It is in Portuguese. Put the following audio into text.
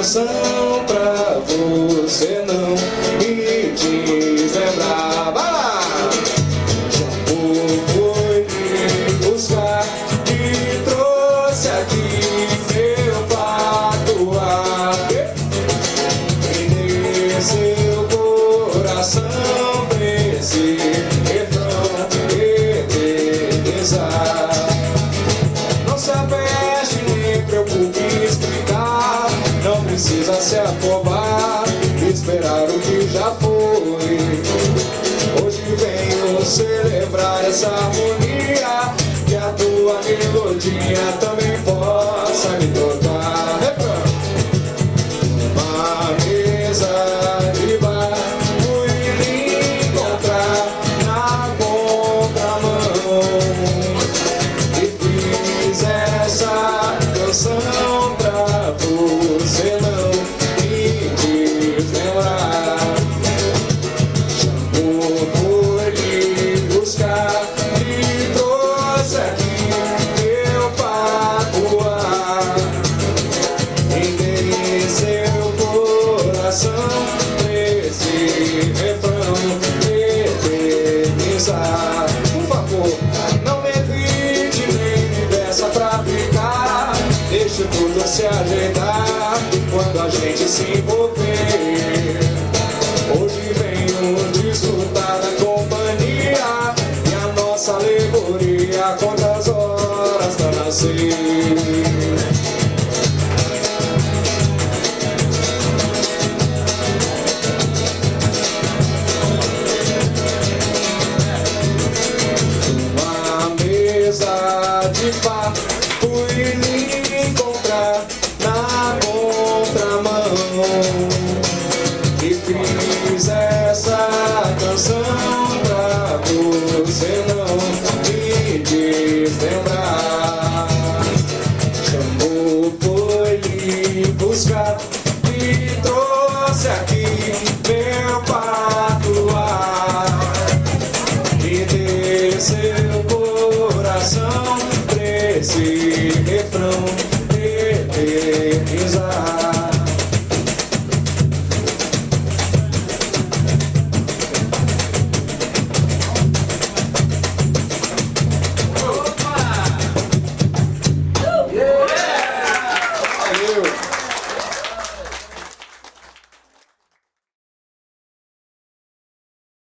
canção pra você não me deslembrar. Vai lá! Shampoo foi me buscar e trouxe aqui meu patuá. Prender seu coração pra esse refrão eternizar. Não se apeste nem preocupe em explicar, não precisa se afobar, esperar o que já foi. Hoje venho celebrar essa harmonia, que a tua melodia também possa me tocar. Uma mesa de bar fui lhe encontrar na contramão e fiz essa canção pra você não me deslembrar. Shampoo foi lhe buscar e trouxe aqui meu patuá. Entende seu coração nesse refrão eternizar. Por favor, não me evite nem me peça pra ficar, deixe tudo se ajeitar quando a gente se envolver. Hoje venho desfrutar da companhia e a nossa alegoria conta as horas pra nascer. De pá, fui lhe encontrar na contramão e fiz essa canção pra você não me deslembrar. Chamou, foi lhe buscar e trouxe aqui meu patuá. Me dê seu coração pra esse refrão